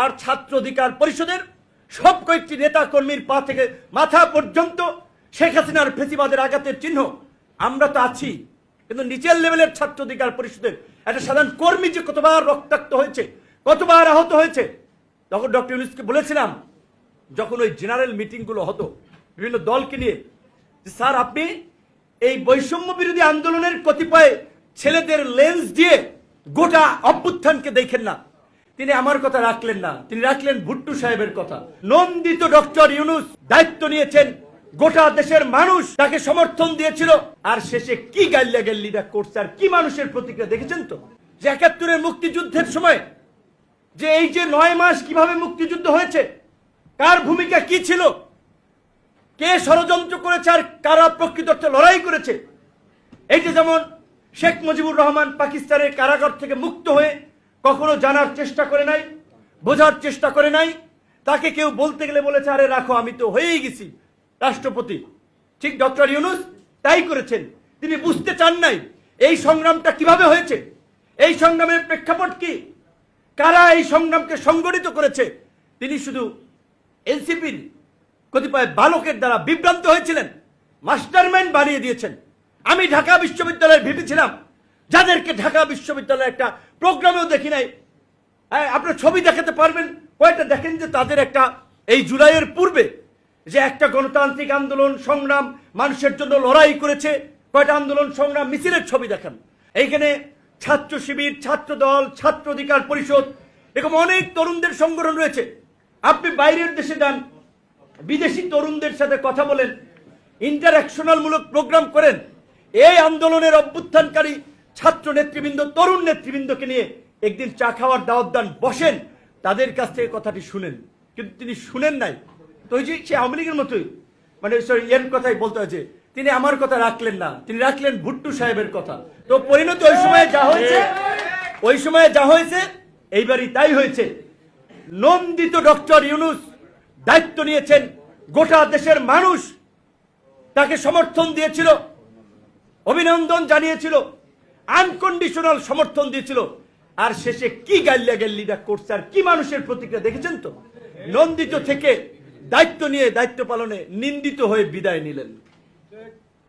আর ছাত্র অধিকার পরিষদের সব কয়েকটি নেতা কর্মীর পা থেকে মাথা পর্যন্ত শেখ হাসিনার ফেসিবাদের আঘাতের চিহ্ন। আমরা তো আছি, কিন্তু নিচের লেভেলের ছাত্র অধিকার পরিষদের একটা সাধারণ কর্মী যে কতবার রক্তাক্ত হয়েছে, কতবার আহত হয়েছে। তখন ডক্টর ইউনূসকে বলেছিলাম, যখন ওই জেনারেল মিটিংগুলো হতো বিভিন্ন দলকে নিয়ে, যে স্যার আপনি এই বৈষম্য বিরোধী আন্দোলনের কতিপয় ছেলেদের লেন্স দিয়ে গোটা অভ্যুত্থানকে দেখেন না। তিনি আমার কথা রাখলেন না, তিনি রাখলেন ভুট্টো সাহেবের কথা। নন্দিত ডক্টর ইউনূস দায়িত্ব নিয়েছেন, গোটা দেশের মানুষ তাকে সমর্থন দিয়েছিল, আর শেষে কি গাল্লিটা করছে আর কি মানুষের প্রতিক্রিয়া দেখেছেন তো। যে ৭১-এর মুক্তিযুদ্ধের সময় যে এই যে ৯ মাস কিভাবে মুক্তিযুদ্ধ হয়েছে, কার ভূমিকা কি ছিল, কে ষড়যন্ত্র করেছে আর কারা প্রকৃত অর্থে লড়াই করেছে। এই যে যেমন শেখ মুজিবুর রহমান পাকিস্তানের কারাগার থেকে মুক্ত হয়ে কখনো জানার চেষ্টা করে নাই, বোঝার চেষ্টা করে নাই, তাকে কেউ বলতে গেলে বলেছে আরে রাখো আমি তো হয়েই গেছি রাষ্ট্রপতি। ঠিক ডক্টর ইউনূস তাই করেছেন। তিনি বুঝতে চান নাই এই সংগ্রামটা কিভাবে হয়েছে, এই সংগ্রামের প্রেক্ষাপট কি, কারা এই সংগ্রামকে সংগঠিত করেছে। তিনি শুধু এনসিপির কতিপয় বালকের দ্বারা বিভ্রান্ত হয়েছিলেন, মাস্টারমাইন্ড বানিয়ে দিয়েছেন। আমি ঢাকা বিশ্ববিদ্যালয়ের ভিপি ছিলাম, যাদেরকে ঢাকা বিশ্ববিদ্যালয়ের একটা প্রোগ্রামেও দেখি নাই। আপনার ছবি দেখাতে পারবেন কয়টা? দেখেন যে তাদের একটা এই জুলাইয়ের পূর্বে যে একটা গণতান্ত্রিক আন্দোলন সংগ্রাম মানুষের জন্য লড়াই করেছে, কয়টা আন্দোলন সংগ্রাম মিছিলের ছবি দেখান। এইখানে ছাত্র শিবির, ছাত্র দল, ছাত্র অধিকার পরিষদ, এরকম অনেক তরুণদের সংগঠন রয়েছে। আপনি বাইরের দেশে যান, বিদেশি তরুণদের সাথে কথা বলেন, ইন্টারঅ্যাকশনাল মূলক প্রোগ্রাম করেন। এই আন্দোলনের অভ্যুত্থানকারী ছাত্র নেতৃবৃন্দ, তরুণ নেতৃবৃন্দকে নিয়ে একদিন চা খাওয়ার দাওয়াত দান, বসেন, তাদের কাছ থেকে কথাটি শুনেন। কিন্তু তিনি শুনেন নাই। তো ওই যে সে আওয়ামী লীগের মতোই, মানে এর কথাই বলতে হয়েছে, তিনি আমার কথা রাখলেন না, তিনি রাখলেন ভুট্টো সাহেবের কথা। তো পরিণতি ওই সময় যা হয়েছে এইবারই তাই হয়েছে। নন্দিত ডক্টর ইউনূস দায়িত্ব নিয়েছেন, গোটা দেশের মানুষ তাকে সমর্থন দিয়েছিল, অভিনন্দন জানিয়েছিল, আনকন্ডিশনাল সমর্থন দিয়েছিল, আর শেষে কি গাল্লিটা করছে আর কি মানুষের প্রতিক্রিয়া দেখেছেন তো। নন্দিত থেকে দায়িত্ব নিয়ে দায়িত্ব পালনে নিন্দিত হয়ে বিদায় নিলেন।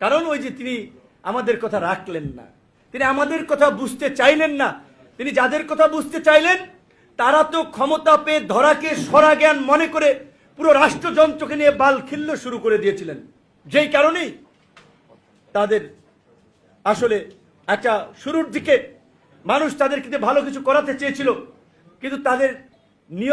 কারণ ওই যে তিনি আমাদের কথা রাখলেন না, তিনি আমাদের কথা বুঝতে চাইলেন না। তিনি যাদের কথা বুঝতে চাইলেন তারা তো ক্ষমতা পেয়ে ধরাকে সরা জ্ঞান মনে করে পুরো রাষ্ট্রযন্ত্রকে নিয়ে বাল খিল্ল শুরু করে দিয়েছিলেন। যেই কারণেই তাদের আসলে একটা শুরুর দিকে মানুষ তাদেরকে ভালো কিছু করাতে চেয়েছিল, কিন্তু তাদের নিয়ম